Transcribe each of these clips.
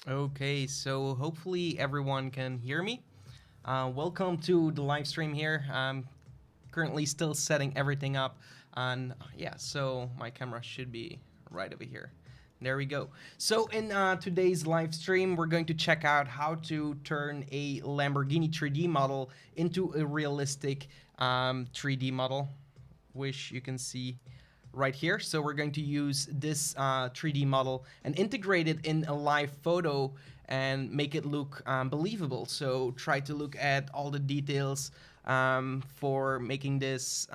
Okay, so hopefully everyone can hear me. Welcome to the live stream here. I'm currently still setting everything up, and yeah, so my camera should be right over here. There we go. So in today's live stream, we're going to check out how to turn a Lamborghini 3D model into a realistic 3D model, which you can see right here. So we're going to use this 3D model and integrate it in a live photo and make it look believable. So try to look at all the details for making this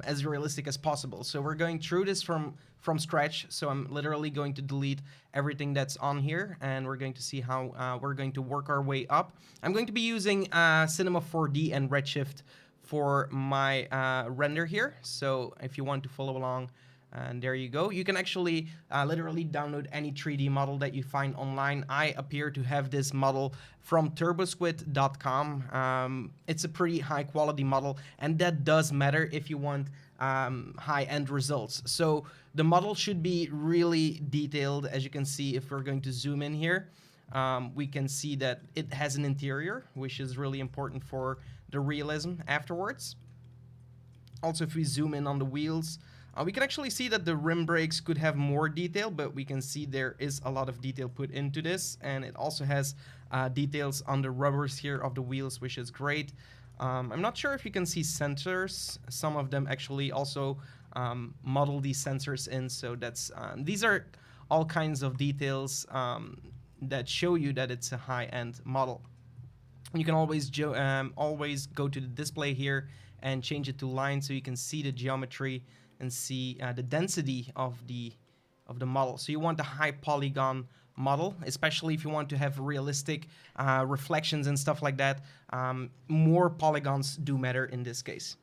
as realistic as possible. So we're going through this from scratch. So I'm literally going to delete everything that's on here, and we're going to see how we're going to work our way up. I'm going to be using Cinema 4D and Redshift for my render here. So if you want to follow along, and there you go. You can actually literally download any 3D model that you find online. I appear to have this model from turbosquid.com. It's a pretty high quality model, and that does matter if you want high-end results. So the model should be really detailed. As you can see, if we're going to zoom in here, we can see that it has an interior, which is really important for the realism afterwards. Also, if we zoom in on the wheels, we can actually see that the rim brakes could have more detail, but we can see there is a lot of detail put into this, and it also has details on the rubbers here of the wheels, which is great. I'm not sure if you can see sensors. Some of them actually also model these sensors in, so that's these are all kinds of details that show you that it's a high-end model. You can always go to the display here and change it to line, so you can see the geometry and see the density of the model. So you want a high polygon model, especially if you want to have realistic reflections and stuff like that. More polygons do matter in this case.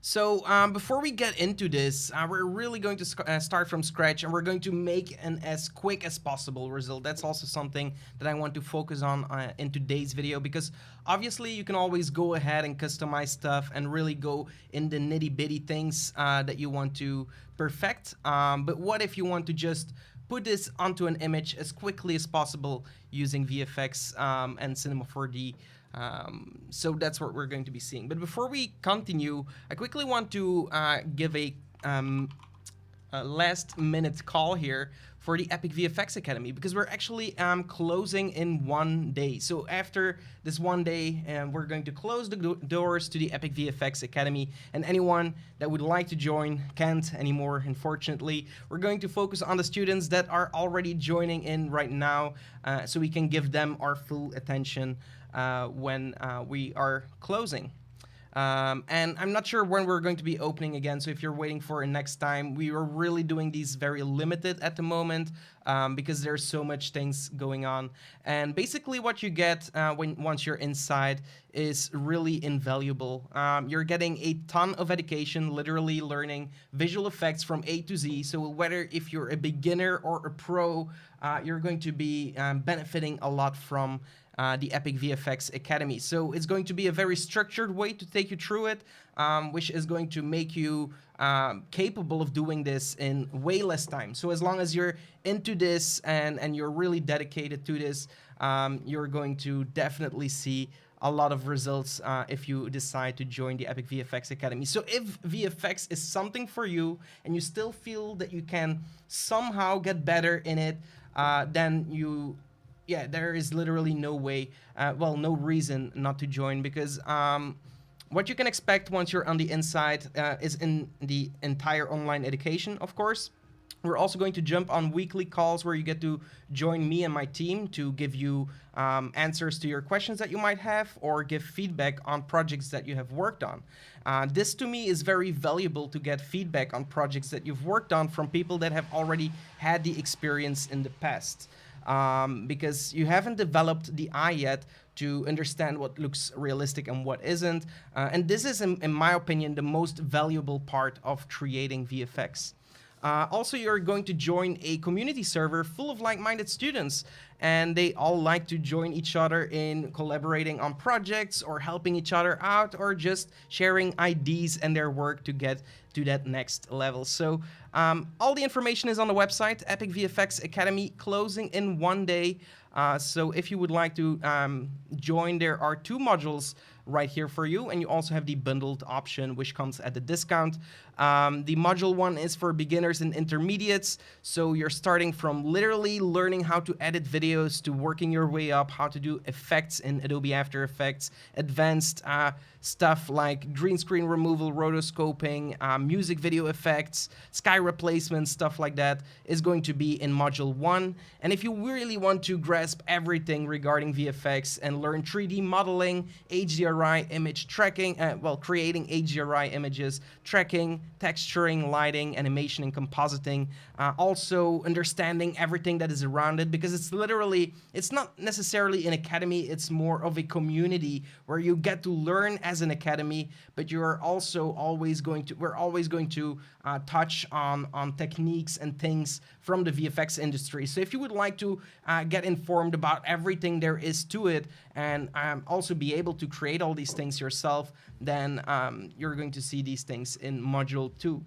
So before we get into this, we're really going to start from scratch, and we're going to make an as quick as possible result. That's also something that I want to focus on in today's video, because obviously you can always go ahead and customize stuff and really go in the nitty-bitty things that you want to perfect. But what if you want to just put this onto an image as quickly as possible using VFX and Cinema 4D? So that's what we're going to be seeing. But before we continue, I quickly want to give a last minute call here for the Epic VFX Academy, because we're actually closing in 1 day. So after this 1 day, we're going to close the doors to the Epic VFX Academy, and anyone that would like to join can't anymore, unfortunately. We're going to focus on the students that are already joining in right now, so we can give them our full attention when we are closing. And I'm not sure when we're going to be opening again, so if you're waiting for a next time, we are really doing these very limited at the moment, because there's so much things going on. And basically what you get once you're inside is really invaluable. You're getting a ton of education, literally learning visual effects from A to Z. So whether if you're a beginner or a pro, you're going to be benefiting a lot from the Epic VFX Academy. So it's going to be a very structured way to take you through it, which is going to make you capable of doing this in way less time. So as long as you're into this and you're really dedicated to this, you're going to definitely see a lot of results if you decide to join the Epic VFX Academy. So if VFX is something for you and you still feel that you can somehow get better in it, then there is literally no way, no reason not to join, because what you can expect once you're on the inside is in the entire online education, of course. We're also going to jump on weekly calls where you get to join me and my team to give you answers to your questions that you might have, or give feedback on projects that you have worked on. This to me is very valuable, to get feedback on projects that you've worked on from people that have already had the experience in the past. Because you haven't developed the eye yet to understand what looks realistic and what isn't. And this is, in my opinion, the most valuable part of creating VFX. Also, you're going to join a community server full of like-minded students, and they all like to join each other in collaborating on projects or helping each other out or just sharing ideas and their work to get to that next level. So all the information is on the website, Epic VFX Academy, closing in 1 day. So if you would like to join, there are 2 modules right here for you, and you also have the bundled option, which comes at a discount. The module 1 is for beginners and intermediates, so you're starting from literally learning how to edit videos to working your way up, how to do effects in Adobe After Effects, advanced stuff like green screen removal, rotoscoping, music video effects, sky replacement, stuff like that is going to be in module 1. And if you really want to grasp everything regarding VFX and learn 3D modeling, HDRI image tracking, creating HDRI images, tracking, texturing, lighting, animation, and compositing, also understanding everything that is around it, because it's not necessarily an academy, it's more of a community where you get to learn as an academy, but we're always going to touch on techniques and things from the VFX industry. So if you would like to get informed about everything there is to it and also be able to create all these things yourself, then you're going to see these things in module 2.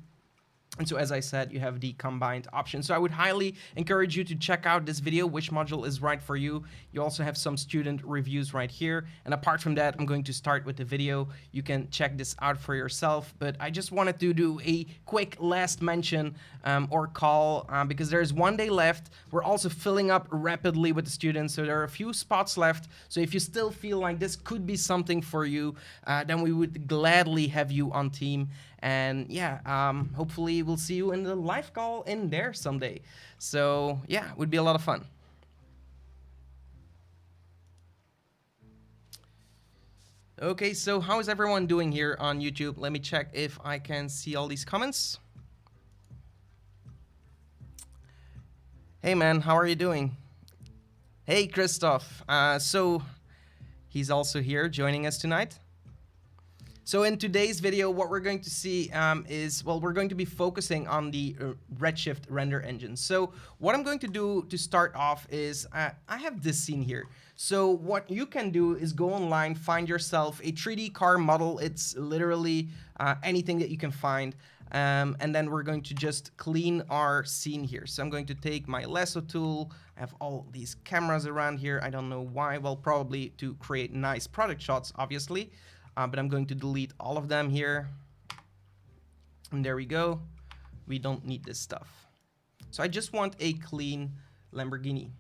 And so, as I said, you have the combined option. So I would highly encourage you to check out this video, which module is right for you. You also have some student reviews right here. And apart from that, I'm going to start with the video. You can check this out for yourself. But I just wanted to do a quick last mention or call because there's 1 day left. We're also filling up rapidly with the students. So there are a few spots left. So if you still feel like this could be something for you, then we would gladly have you on team. And yeah, hopefully we'll see you in the live call in there someday. So yeah, it would be a lot of fun. Okay, so how is everyone doing here on YouTube? Let me check if I can see all these comments. Hey man, how are you doing? Hey Christoph, so he's also here joining us tonight. So in today's video, what we're going to see we're going to be focusing on the Redshift render engine. So what I'm going to do to start off is I have this scene here. So what you can do is go online, find yourself a 3D car model. It's literally anything that you can find. And then we're going to just clean our scene here. So I'm going to take my lasso tool. I have all these cameras around here. I don't know why. Well, probably to create nice product shots, obviously. But I'm going to delete all of them here. And there we go. We don't need this stuff. So I just want a clean Lamborghini.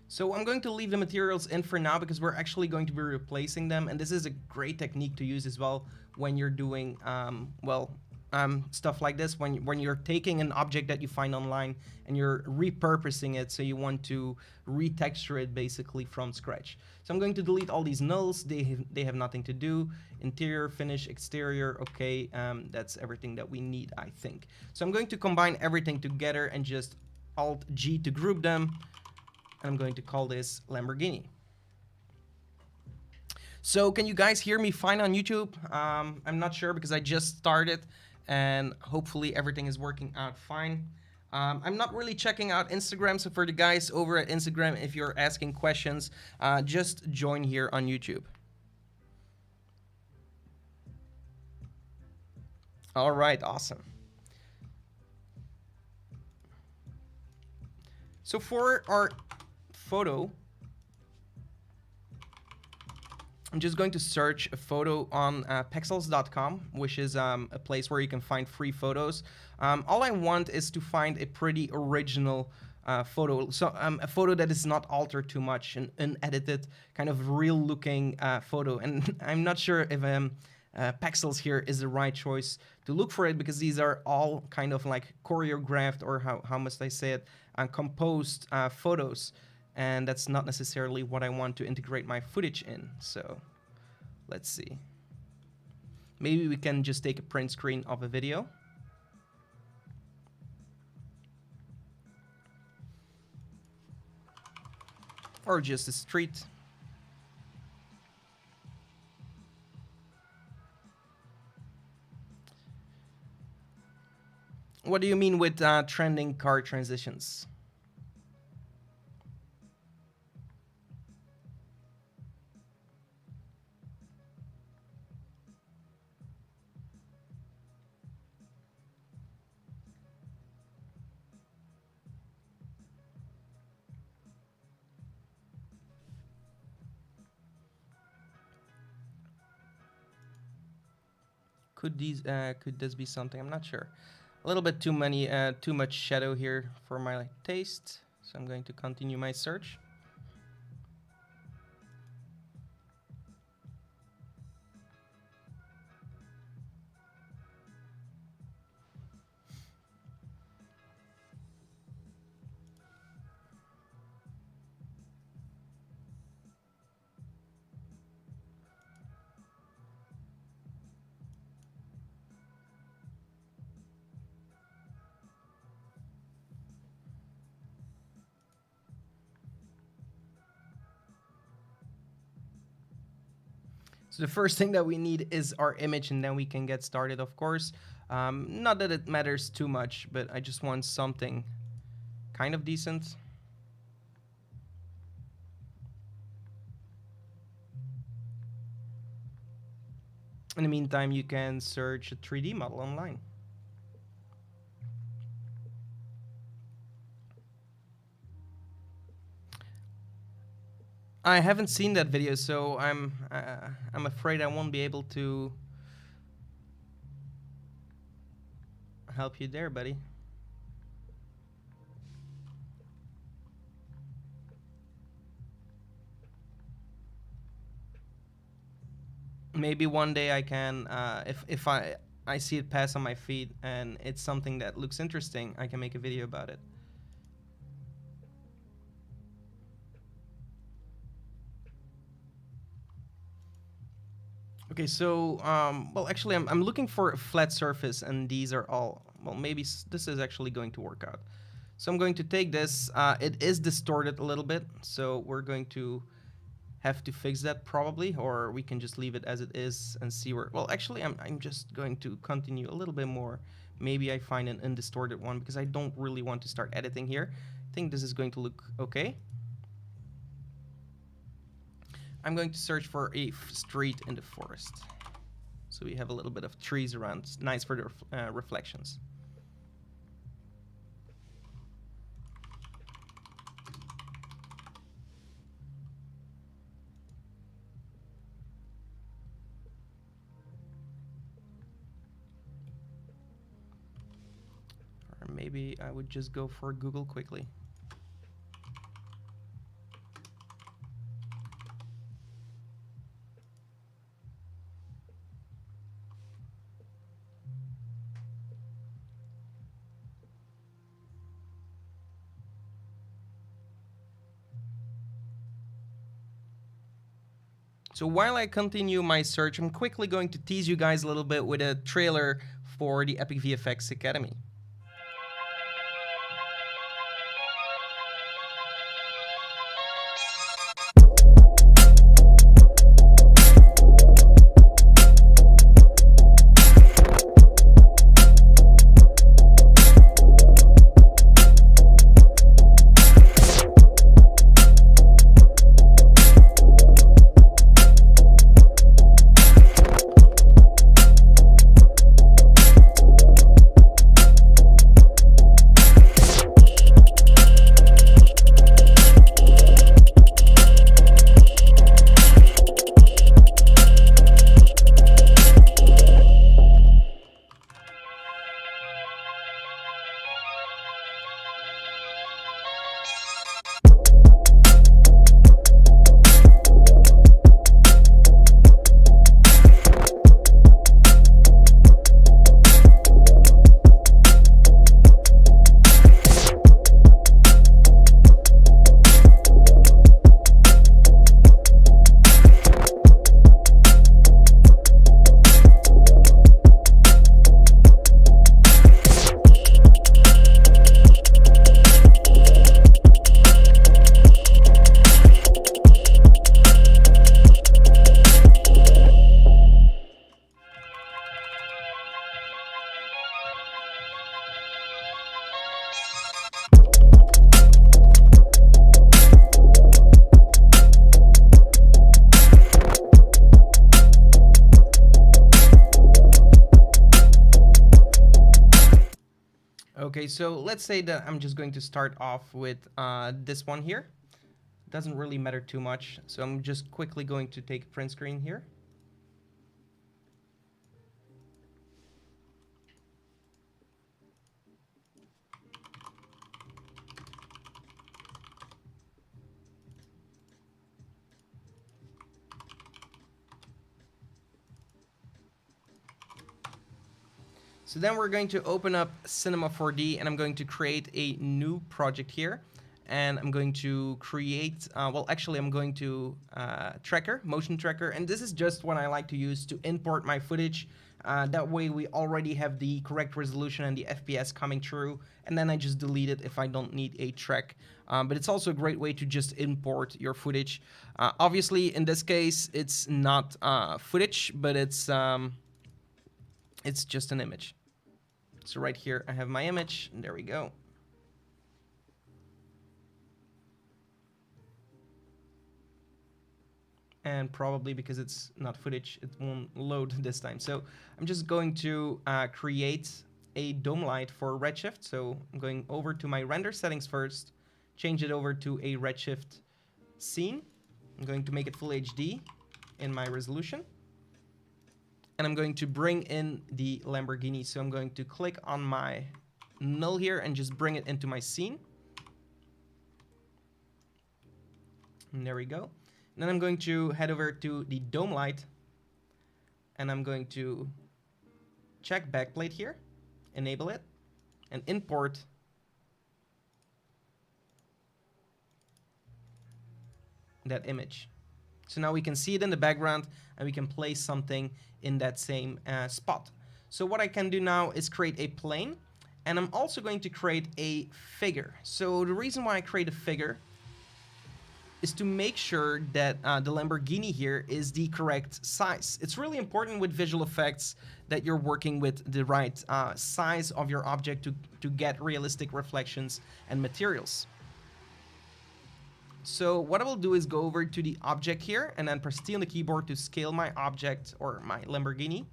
So I'm going to leave the materials in for now because we're actually going to be replacing them. And this is a great technique to use as well when you're doing, stuff like this. When you're taking an object that you find online and you're repurposing it. So you want to retexture it basically from scratch. So I'm going to delete all these nulls. They have nothing to do. Interior, finish, exterior. Okay, that's everything that we need, I think. So I'm going to combine everything together and just Alt-G to group them. I'm going to call this Lamborghini. So can you guys hear me fine on YouTube? I'm not sure because I just started and hopefully everything is working out fine. I'm not really checking out Instagram, so for the guys over at Instagram, if you're asking questions, just join here on YouTube. All right, awesome. So for our photo, I'm just going to search a photo on pexels.com, which is a place where you can find free photos. All I want is to find a pretty original photo, so a photo that is not altered too much, an unedited, kind of real-looking photo. And I'm not sure if Pexels here is the right choice to look for it, because these are all kind of like choreographed, or how must I say it, composed photos. And that's not necessarily what I want to integrate my footage in. So let's see. Maybe we can just take a print screen of a video. or just a street. What do you mean with trending car transitions? Could this be something? I'm not sure. A little bit too much shadow here for my taste. So I'm going to continue my search. So the first thing that we need is our image, and then we can get started, of course. Not that it matters too much, but I just want something kind of decent. In the meantime, you can search a 3D model online. I haven't seen that video, so I'm afraid I won't be able to help you there, buddy. Maybe one day I can, if I see it pass on my feed and it's something that looks interesting, I can make a video about it. Okay, so, well, actually, I'm looking for a flat surface, and these are all, well, maybe this is actually going to work out. So I'm going to take this. It is distorted a little bit, so we're going to have to fix that probably, or we can just leave it as it is and see where, well, actually, I'm just going to continue a little bit more. Maybe I find an undistorted one, because I don't really want to start editing here. I think this is going to look okay. I'm going to search for a street in the forest. So we have a little bit of trees around. It's nice for the reflections. Or maybe I would just go for Google quickly. So while I continue my search, I'm quickly going to tease you guys a little bit with a trailer for the Epic VFX Academy. Okay, so let's say that I'm just going to start off with this one here. Doesn't really matter too much, so I'm just quickly going to take a print screen here. So then we're going to open up Cinema 4D, and I'm going to create a new project here. And I'm going to create, well, actually, I'm going to motion tracker. And this is just what I like to use to import my footage. That way we already have the correct resolution and the FPS coming through. And then I just delete it if I don't need a track. But it's also a great way to just import your footage. Obviously, in this case, it's not footage, but it's just an image. So right here, I have my image, and there we go. And probably because it's not footage, it won't load this time. So I'm just going to create a dome light for Redshift. So I'm going over to my render settings first, change it over to a Redshift scene. I'm going to make it full HD in my resolution. And I'm going to bring in the Lamborghini. So I'm going to click on my null here and just bring it into my scene. And there we go. And then I'm going to head over to the dome light. And I'm going to check backplate here, enable it, and import that image. So now we can see it in the background, and we can place something in that same spot. So what I can do now is create a plane, and I'm also going to create a figure. So the reason why I create a figure is to make sure that the Lamborghini here is the correct size. It's really important with visual effects that you're working with the right size of your object to get realistic reflections and materials. So what I will do is go over to the object here and then press T on the keyboard to scale my object or my Lamborghini.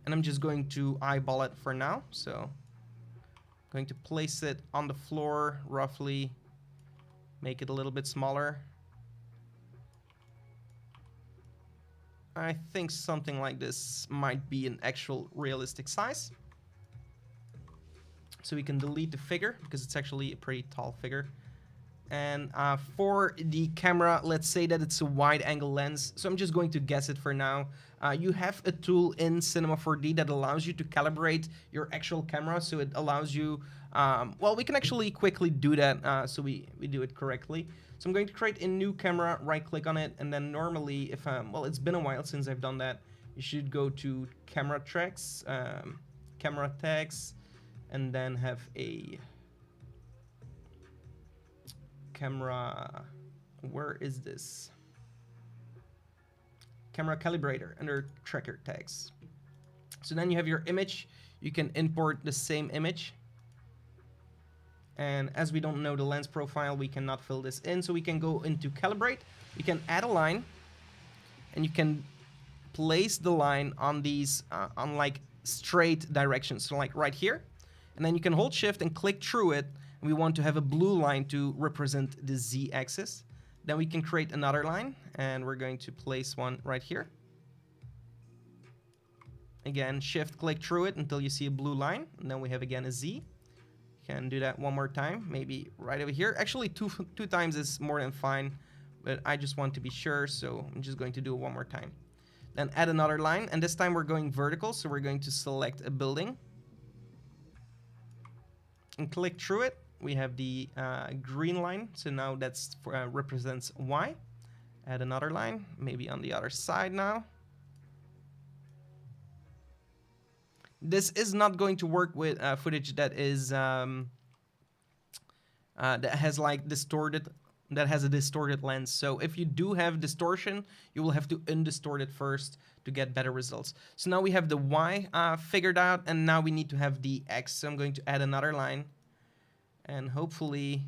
And I'm just going to eyeball it for now. So I'm going to place it on the floor roughly, make it a little bit smaller. I think something like this might be an actual realistic size. So we can delete the figure because it's actually a pretty tall figure. And for the camera, let's say that it's a wide angle lens. So I'm just going to guess it for now. You have a tool in Cinema 4D that allows you to calibrate your actual camera. So it allows you, well, we can actually quickly do that so we do it correctly. So I'm going to create a new camera, right click on it. And then normally if, well, it's been a while since I've done that. You should go to camera tracks, camera tags, and then have a camera, where is this? Camera calibrator under tracker tags. So then you have your image. You can import the same image. And as we don't know the lens profile, we cannot fill this in. So we can go into calibrate. You can add a line and you can place the line on these, on like straight directions. So like right here. And then you can hold shift and click through it. We want to have a blue line to represent the Z-axis. Then we can create another line, and we're going to place one right here. Again, shift click through it until you see a blue line, and then we have again a Z. You can do that one more time, maybe right over here. Actually, two times is more than fine, but I just want to be sure, so I'm just going to do it one more time. Then add another line, and this time we're going vertical, so we're going to select a building and click through it. We have the green line, so now that's represents Y. Add another line, maybe on the other side now. This is not going to work with footage that is that has like that has a distorted lens. So if you do have distortion, you will have to undistort it first to get better results. So now we have the Y figured out, and now we need to have the X. So I'm going to add another line. And hopefully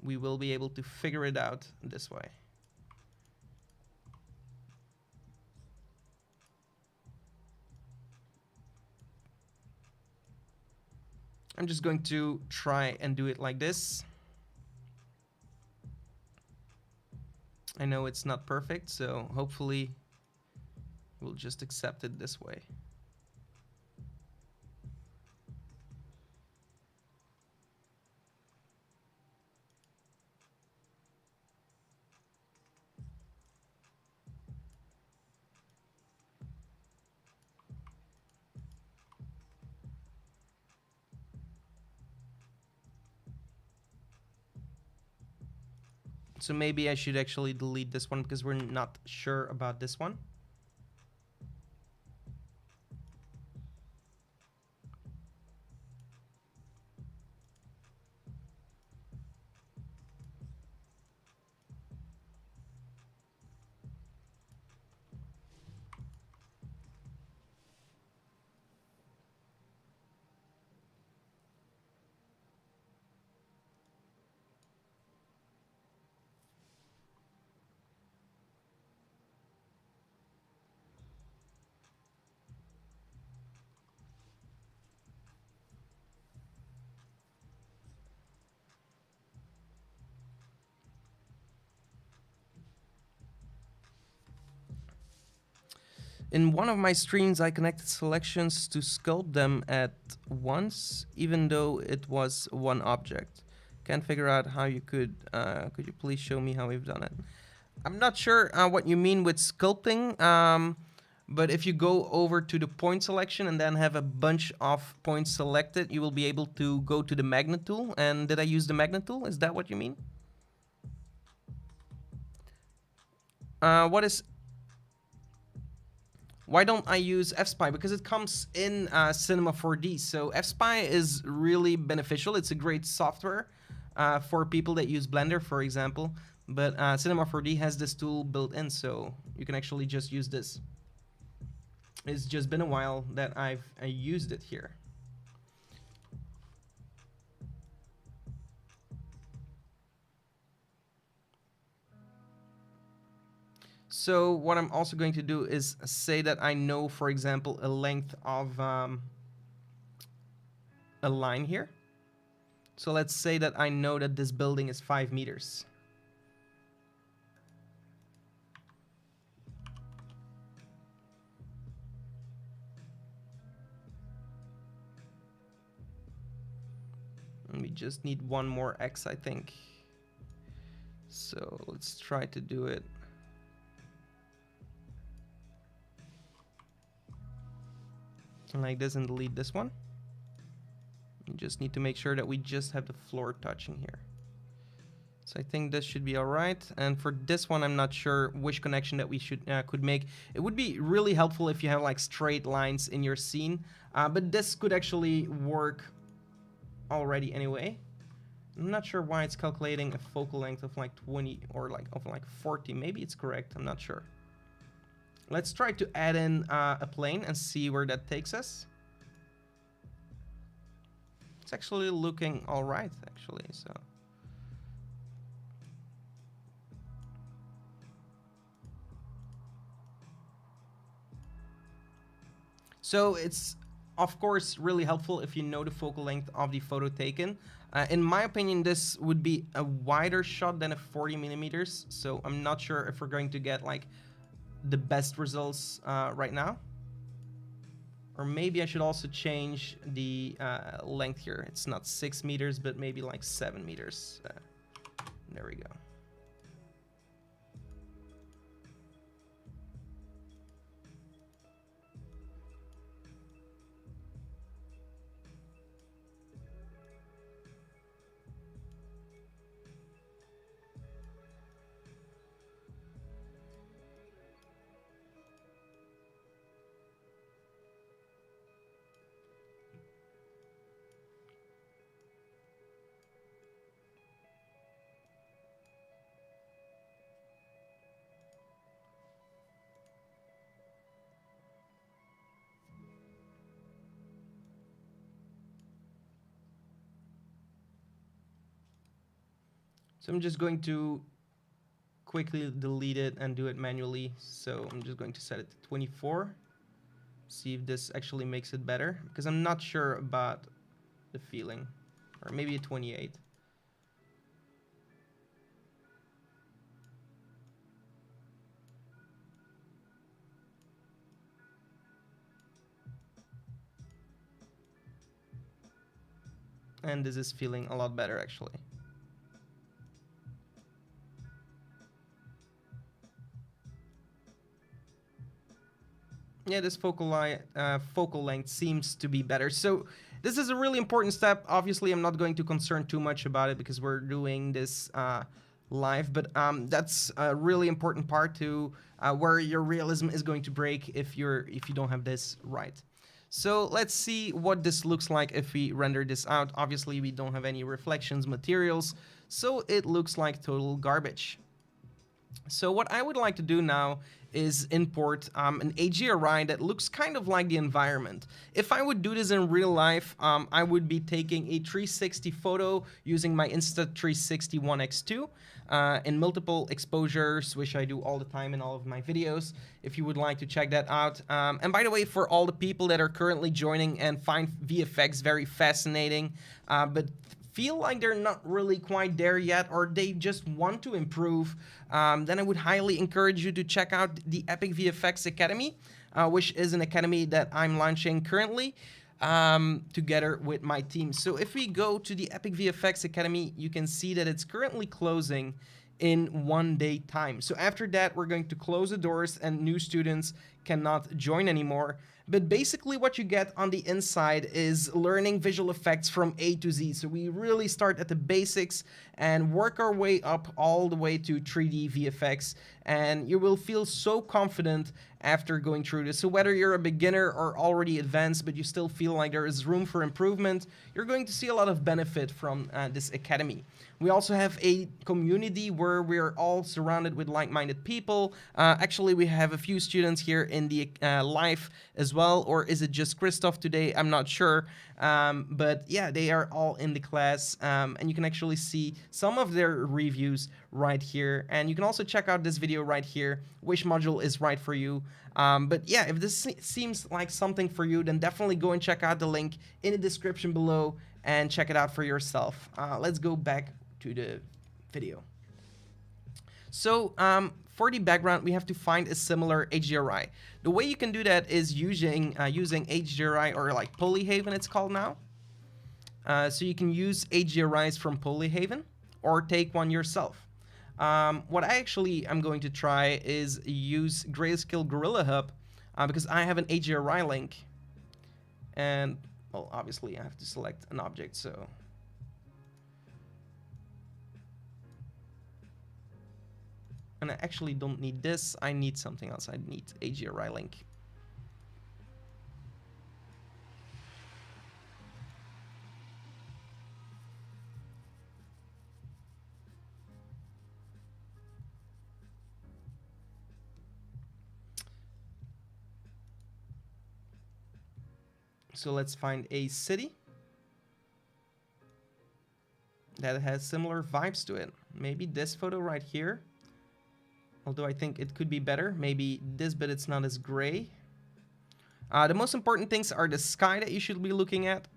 we will be able to figure it out this way. I'm just going to try and do it like this. I know it's not perfect, so hopefully we'll just accept it this way. So maybe I should actually delete this one because we're not sure about this one. In one of my streams, I connected selections to sculpt them at once, even though it was one object. Can't figure out how you could. Could you please show me how we've done it? I'm not sure what you mean with sculpting, but if you go over to the point selection and then have a bunch of points selected, you will be able to go to the magnet tool. And did I use the magnet tool? Is that what you mean? What is... Why don't I use FSpy? Because it comes in Cinema 4D. So FSpy is really beneficial. It's a great software for people that use Blender, for example. But Cinema 4D has this tool built in, so you can actually just use this. It's just been a while that I've used it here. So what I'm also going to do is say that I know, for example, a length of a line here. So let's say that I know that this building is 5 meters. And we just need one more X, I think. So let's try to do it. Like this, and delete this one. You just need to make sure that we just have the floor touching here. So I think this should be all right. And for this one, I'm not sure which connection that we should could make. It would be really helpful if you have like straight lines in your scene, but this could actually work already anyway. I'm not sure why it's calculating a focal length of like 20 or like of like 40. Maybe it's correct. I'm not sure. Let's try to add in a plane and see where that takes us. It's actually looking all right, actually. So it's, of course, really helpful if you know the focal length of the photo taken. In my opinion, this would be a wider shot than a 40 millimeters. So I'm not sure if we're going to get like the best results right now. Or maybe I should also change the length here. It's not 6 meters, but maybe like 7 meters. There we go. So I'm just going to quickly delete it and do it manually. So I'm just going to set it to 24. See if this actually makes it better, because I'm not sure about the feeling. Or maybe a 28. And this is feeling a lot better, actually. Yeah, this focal length seems to be better. So this is a really important step. Obviously, I'm not going to concern too much about it because we're doing this live, but that's a really important part to where your realism is going to break if you don't have this right. So let's see what this looks like if we render this out. Obviously, we don't have any reflections materials, so it looks like total garbage. So what I would like to do now is import an HDRI that looks kind of like the environment. If I would do this in real life, I would be taking a 360 photo using my Insta360 One X2 in multiple exposures, which I do all the time in all of my videos, if you would like to check that out. And by the way, for all the people that are currently joining and find VFX very fascinating, but feel like they're not really quite there yet, or they just want to improve, then I would highly encourage you to check out the Epic VFX Academy, which is an academy that I'm launching currently together with my team. So if we go to the Epic VFX Academy, you can see that it's currently closing in 1 day time. So after that, we're going to close the doors and new students cannot join anymore. But basically what you get on the inside is learning visual effects from A to Z. So we really start at the basics and work our way up all the way to 3D VFX. And you will feel so confident after going through this. So whether you're a beginner or already advanced, but you still feel like there is room for improvement, you're going to see a lot of benefit from this academy. We also have a community where we're all surrounded with like-minded people. Actually, we have a few students here in the live as well, or is it just Christoph today? I'm not sure. But yeah, they are all in the class, and you can actually see some of their reviews right here. And you can also check out this video right here, which module is right for you. But yeah, if this seems like something for you, then definitely go and check out the link in the description below and check it out for yourself. Let's go back to the video. So for the background, we have to find a similar HDRI. The way you can do that is using HDRI, or like Polyhaven it's called now. So you can use HDRIs from Polyhaven or take one yourself. What I actually am going to try is use Grayscale Gorilla Hub because I have an HDRI link. And well, obviously I have to select an object, so and I actually don't need this, I need something else. I need HDRI link. So let's find a city that has similar vibes to it. Maybe this photo right here. Although I think it could be better. Maybe this, but it's not as gray. The most important things are the sky that you should be looking at.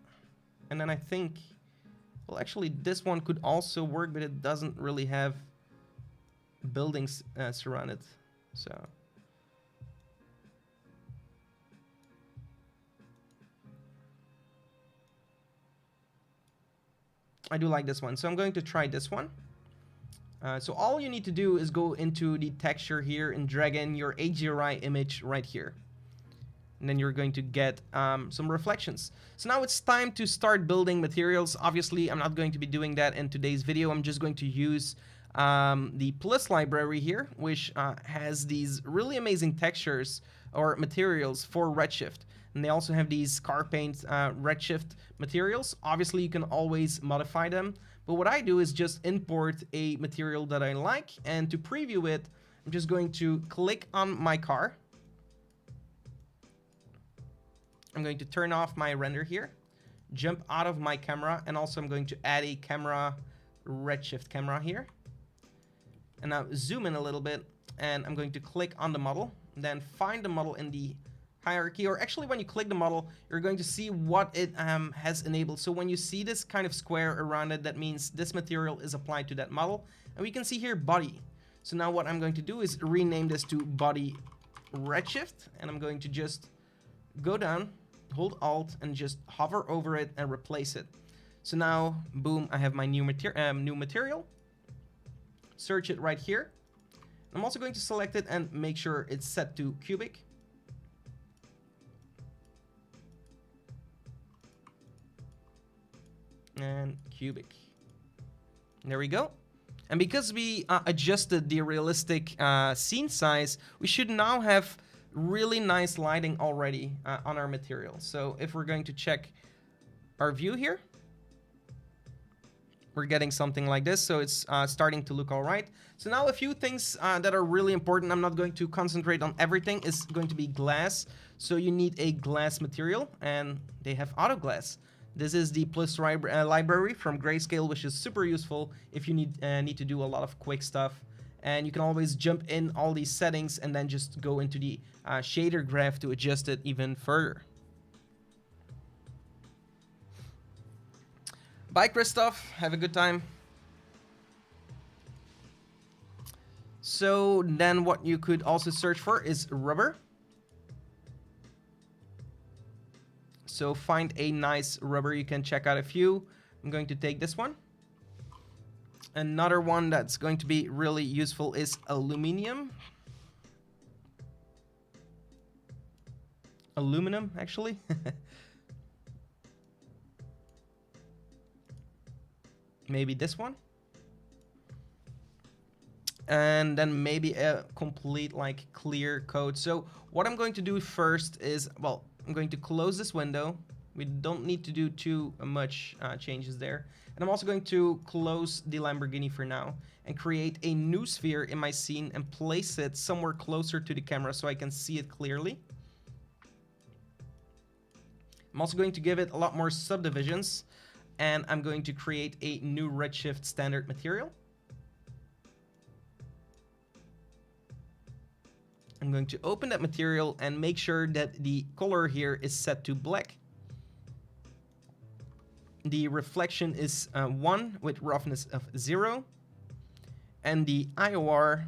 And then I think, well, actually this one could also work, but it doesn't really have buildings surrounded. So I do like this one. So I'm going to try this one. So all you need to do is go into the texture here and drag in your HDRI image right here. And then you're going to get some reflections. So now it's time to start building materials. Obviously, I'm not going to be doing that in today's video. I'm just going to use the Plus library here, which has these really amazing textures or materials for Redshift. And they also have these car paint Redshift materials. Obviously, you can always modify them. But what I do is just import a material that I like, and to preview it, I'm just going to click on my car. I'm going to turn off my render here, jump out of my camera, and also I'm going to add a camera, Redshift camera here. And now zoom in a little bit, and I'm going to click on the model, then find the model in the hierarchy, or actually when you click the model, you're going to see what it has enabled. So when you see this kind of square around it, that means this material is applied to that model. And we can see here body. So now what I'm going to do is rename this to body Redshift, and I'm going to just go down, hold Alt, and just hover over it and replace it. So now, boom, I have my new material. Search it right here. I'm also going to select it and make sure it's set to cubic. And cubic. There we go. And because we adjusted the realistic scene size, we should now have really nice lighting already on our material. So if we're going to check our view here, we're getting something like this. So it's starting to look all right. So now a few things that are really important. I'm not going to concentrate on everything. Is going to be glass. So you need a glass material, and they have auto glass. This is the plus library from Grayscale, which is super useful if you need to do a lot of quick stuff. And you can always jump in all these settings and then just go into the shader graph to adjust it even further. Bye, Christoph. Have a good time. So then what you could also search for is rubber. So find a nice rubber. You can check out a few. I'm going to take this one. Another one that's going to be really useful is aluminum. Aluminum, actually. Maybe this one. And then maybe a complete like clear coat. So what I'm going to do first is, well, I'm going to close this window. We don't need to do too much changes there. And I'm also going to close the Lamborghini for now and create a new sphere in my scene and place it somewhere closer to the camera so I can see it clearly. I'm also going to give it a lot more subdivisions, and I'm going to create a new Redshift standard material. I'm going to open that material and make sure that the color here is set to black. The reflection is 1 with roughness of 0. And the IOR,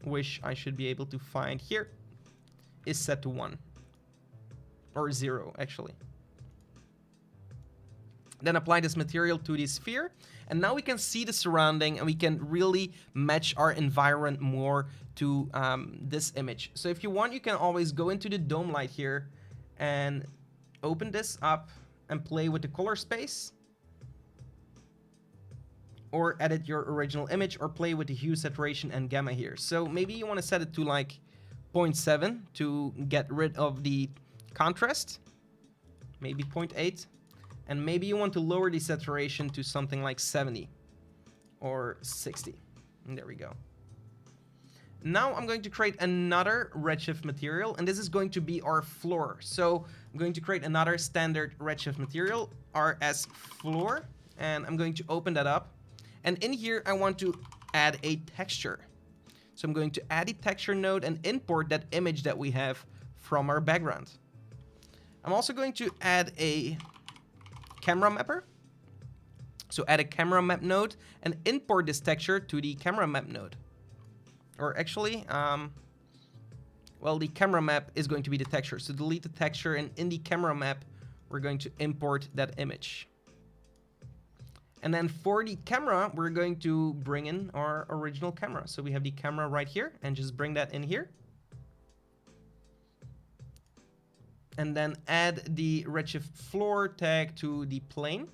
which I should be able to find here, is set to 1. Or 0, actually. Then apply this material to the sphere. And now we can see the surrounding and we can really match our environment more to this image. So if you want, you can always go into the dome light here and open this up and play with the color space. Or edit your original image or play with the hue, saturation, and gamma here. So maybe you want to set it to like 0.7 to get rid of the contrast. Maybe 0.8. And maybe you want to lower the saturation to something like 70 or 60. And there we go. Now I'm going to create another Redshift material, and this is going to be our floor. So I'm going to create another standard Redshift material, RS floor, and I'm going to open that up. And in here, I want to add a texture. So I'm going to add a texture node and import that image that we have from our background. I'm also going to add a camera mapper. So add a camera map node and import this texture to the camera map node. Or actually, well, the camera map is going to be the texture. So delete the texture, and in the camera map, we're going to import that image. And then for the camera, we're going to bring in our original camera. So we have the camera right here, and just bring that in here. And then add the Redshift floor tag to the plane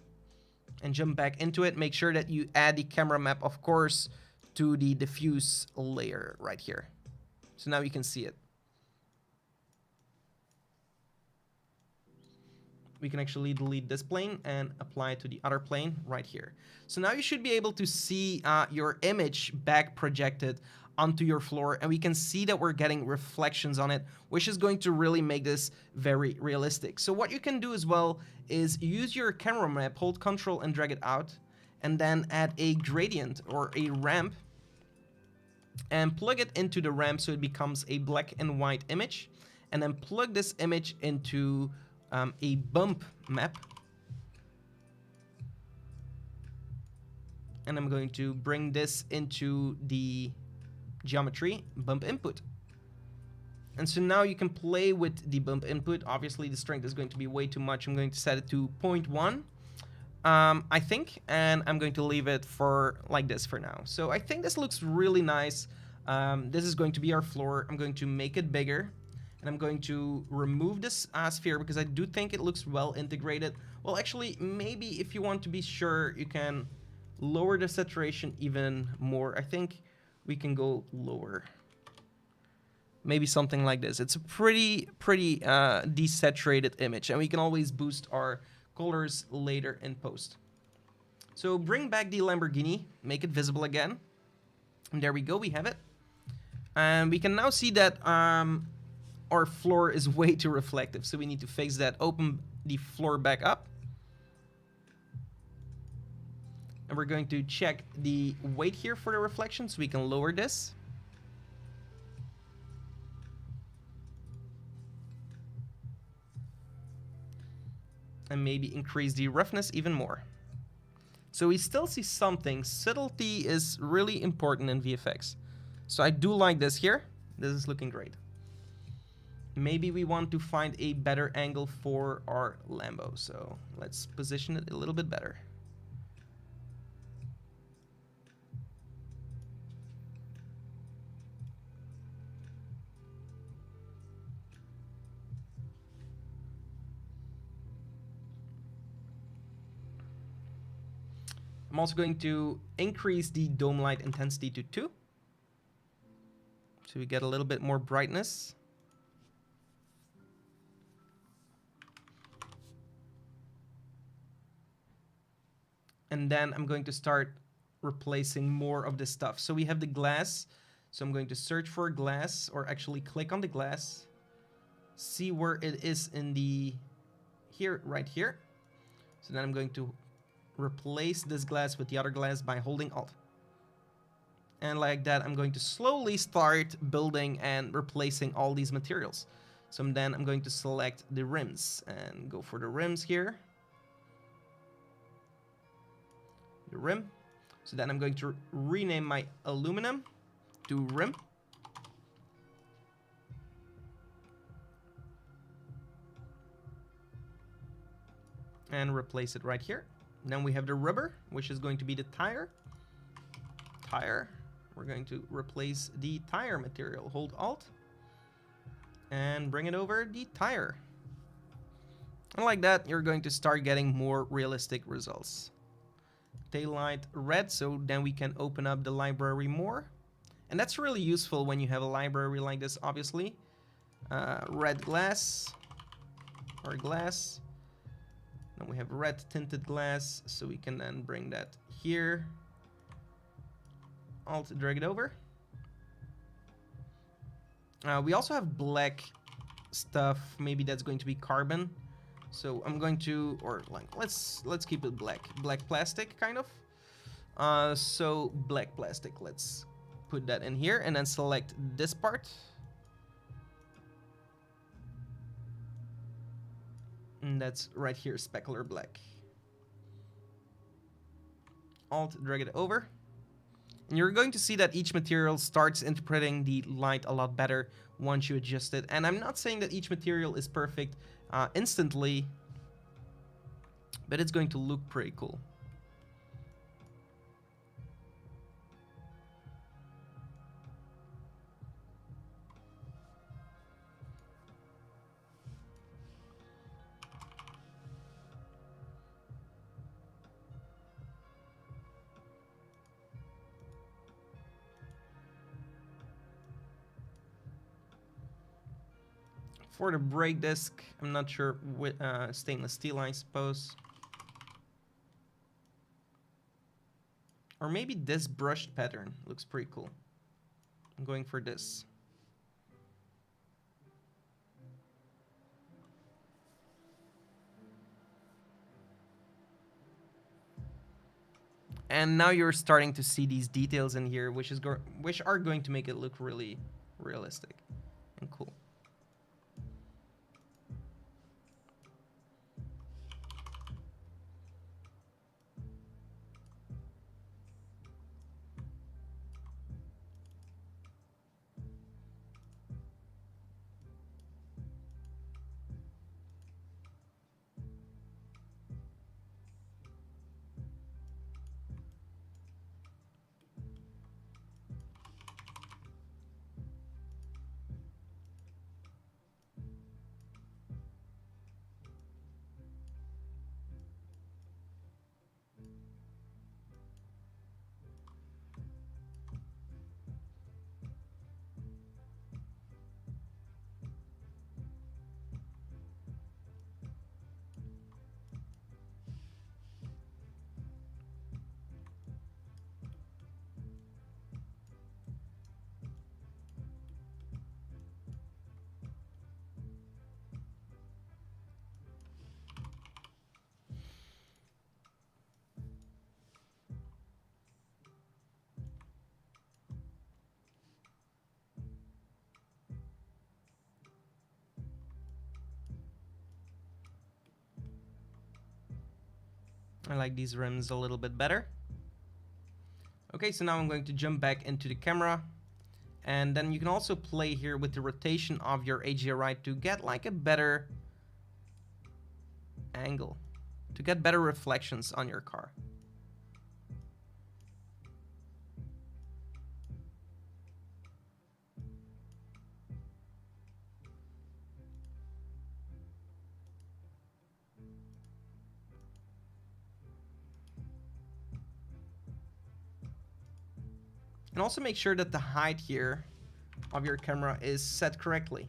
and jump back into it. Make sure that you add the camera map, of course, to the diffuse layer right here. So now you can see it. We can actually delete this plane and apply it to the other plane right here. So now you should be able to see your image back projected onto your floor, and we can see that we're getting reflections on it, which is going to really make this very realistic. So what you can do as well is use your camera map, hold Control and drag it out, and then add a gradient or a ramp and plug it into the ramp so it becomes a black and white image. and then plug this image into a bump map. And I'm going to bring this into the geometry bump input. And so now you can play with the bump input. Obviously the strength is going to be way too much. I'm going to set it to 0.1, I think, and I'm going to leave it for like this for now. So I think this looks really nice. This is going to be our floor. I'm going to make it bigger, and I'm going to remove this sphere because I do think it looks well integrated. Well, actually, maybe if you want to be sure, you can lower the saturation even more. I think we can go lower. Maybe something like this. It's a pretty desaturated image, and we can always boost our colors later in post. So bring back the Lamborghini, make it visible again. And there we go, we have it. And we can now see that our floor is way too reflective. So we need to fix that, open the floor back up. And we're going to check the weight here for the reflection, so we can lower this. And maybe increase the roughness even more. So we still see something. Subtlety is really important in VFX. So I do like this here. This is looking great. Maybe we want to find a better angle for our Lambo. So let's position it a little bit better. I'm also going to increase the dome light intensity to 2. So we get a little bit more brightness. And then I'm going to start replacing more of this stuff. So we have the glass. So I'm going to search for glass, or actually click on the glass. See where it is in the, here, right here. So then I'm going to replace this glass with the other glass by holding Alt. And like that, I'm going to slowly start building and replacing all these materials. So then I'm going to select the rims and go for the rims here. The rim. So then I'm going to rename my aluminum to rim. And replace it right here. Then we have the rubber, which is going to be the tire. We're going to replace the tire material. Hold Alt. And bring it over the tire. And like that, you're going to start getting more realistic results. Taillight red, so then we can open up the library more. And that's really useful when you have a library like this, obviously. Red glass, or glass. Then we have red tinted glass, so we can then bring that here. Alt, drag it over. We also have black stuff. Maybe that's going to be carbon. So I'm going to, or like, let's keep it black. Black plastic, kind of. So black plastic, let's put that in here and then select this part. And that's right here, specular black. Alt, drag it over. And you're going to see that each material starts interpreting the light a lot better once you adjust it. And I'm not saying that each material is perfect instantly, but it's going to look pretty cool. For the brake disc, I'm not sure with stainless steel, I suppose. Or maybe this brushed pattern looks pretty cool. I'm going for this. And now you're starting to see these details in here, which are going to make it look really realistic and cool. I like these rims a little bit better. Okay, so now I'm going to jump back into the camera. And then you can also play here with the rotation of your HDRI to get like a better angle, to get better reflections on your car. And also make sure that the height here of your camera is set correctly.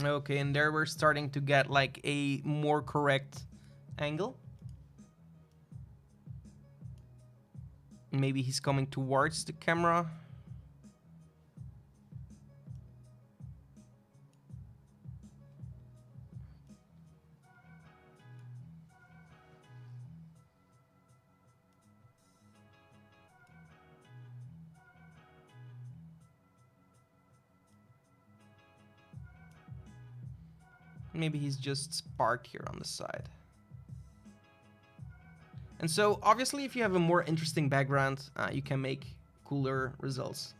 Okay, and there we're starting to get like a more correct angle. Maybe he's coming towards the camera. Maybe he's just parked here on the side. And so obviously if you have a more interesting background, you can make cooler results.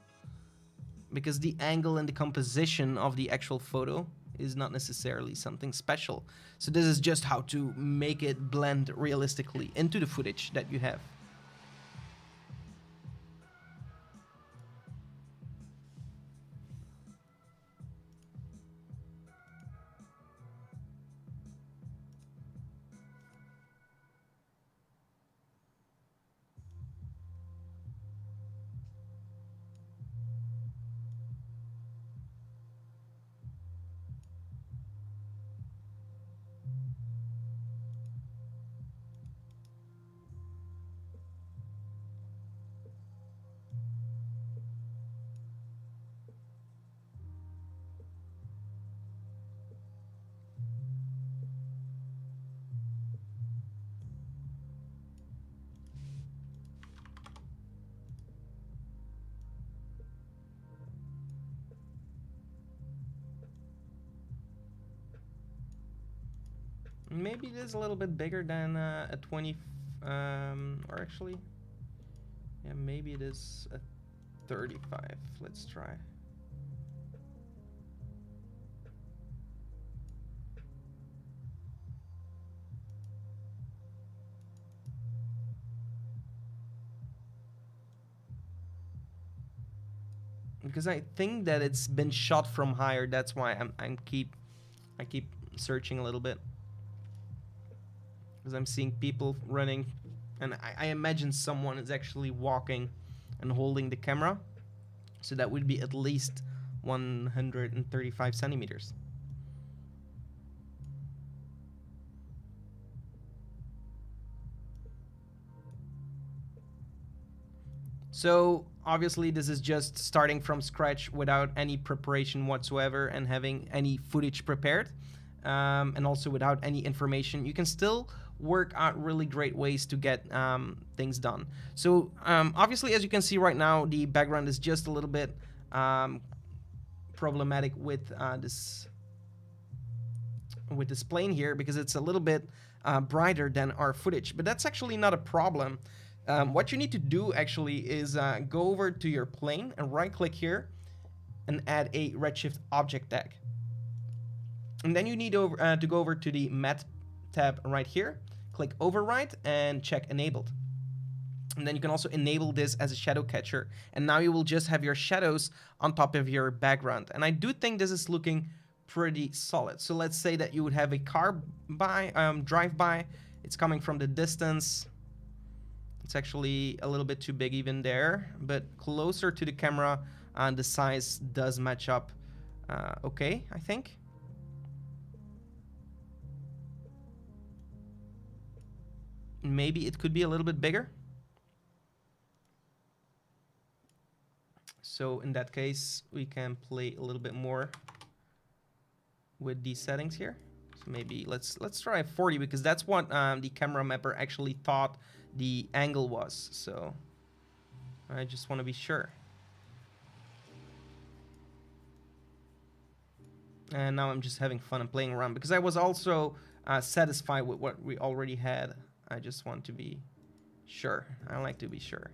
Because the angle and the composition of the actual photo is not necessarily something special. So this is just how to make it blend realistically into the footage that you have. Maybe it is a little bit bigger than a 20, or actually, yeah, maybe it is a 35. Let's try. Because I think that it's been shot from higher. That's why I keep searching a little bit. Because I'm seeing people running, and I imagine someone is actually walking and holding the camera. So that would be at least 135 centimeters. So obviously this is just starting from scratch without any preparation whatsoever and having any footage prepared, and also without any information. You can still work out really great ways to get things done. So obviously, as you can see right now, the background is just a little bit problematic with this plane here, because it's a little bit brighter than our footage, but that's actually not a problem. What you need to do actually is go over to your plane and right click here and add a Redshift object tag. And then you need to go over to the matte tab right here, click override and check enabled. And then you can also enable this as a shadow catcher. And now you will just have your shadows on top of your background. And I do think this is looking pretty solid. So let's say that you would have a car drive by. It's coming from the distance. It's actually a little bit too big even there, but closer to the camera, the size does match up okay, I think. Maybe it could be a little bit bigger. So in that case, we can play a little bit more with these settings here. So maybe let's try 40, because that's what the camera mapper actually thought the angle was. So I just want to be sure. And now I'm just having fun and playing around, because I was also satisfied with what we already had. I just want to be sure. I like to be sure.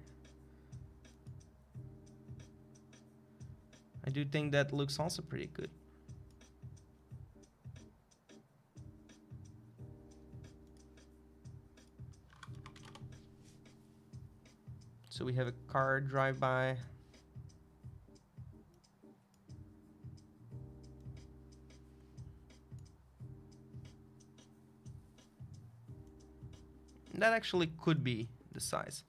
I do think that looks also pretty good. So we have a car drive by. That actually could be the size.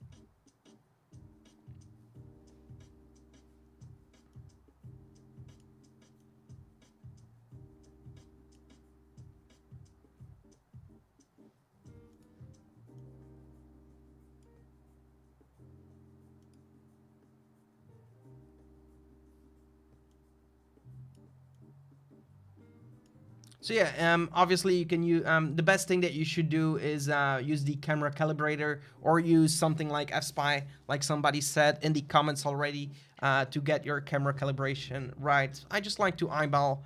So yeah, obviously you can use, the best thing that you should do is use the camera calibrator, or use something like FSpy, like somebody said in the comments already, to get your camera calibration right. I just like to eyeball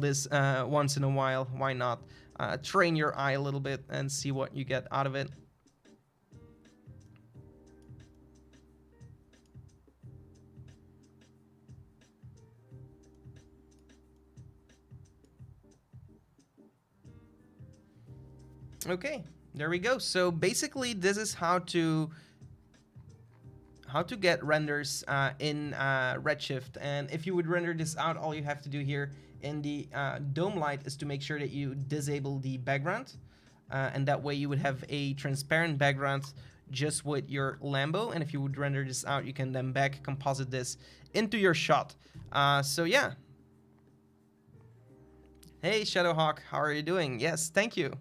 this once in a while. Why not? Train your eye a little bit and see what you get out of it. Okay, there we go. So basically, this is how to get renders in Redshift. And if you would render this out, all you have to do here in the dome light is to make sure that you disable the background, and that way you would have a transparent background just with your Lambo. And if you would render this out, you can then back composite this into your shot. So yeah. Hey Shadowhawk, how are you doing? Yes, thank you.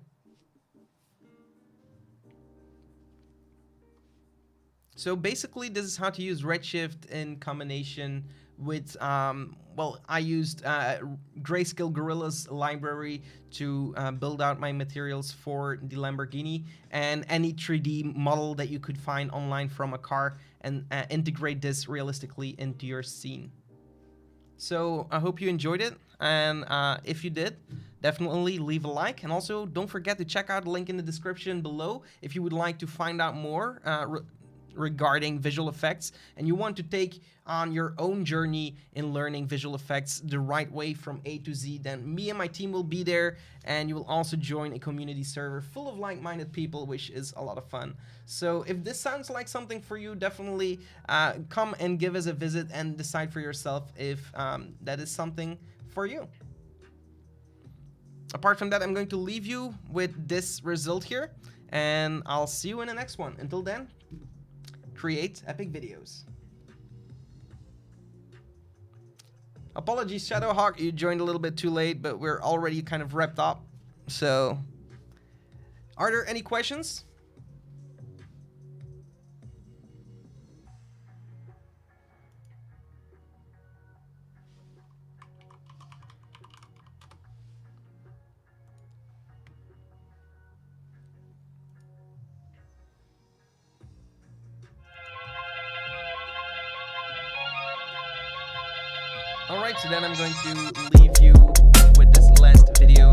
So basically, this is how to use Redshift in combination with, well, I used Grayscale Gorilla's library to build out my materials for the Lamborghini, and any 3D model that you could find online from a car, and integrate this realistically into your scene. So I hope you enjoyed it, and if you did, definitely leave a like, and also don't forget to check out the link in the description below if you would like to find out more regarding visual effects, and you want to take on your own journey in learning visual effects the right way from A to Z. Then me and my team will be there, and you will also join a community server full of like-minded people, which is a lot of fun. So if this sounds like something for you, definitely come and give us a visit and decide for yourself if that is something for you. Apart from that, I'm going to leave you with this result here, and I'll see you in the next one. Until then, create epic videos. Apologies, Shadowhawk, you joined a little bit too late, but we're already kind of wrapped up. So, are there any questions? Alright, so then I'm going to leave you with this last video.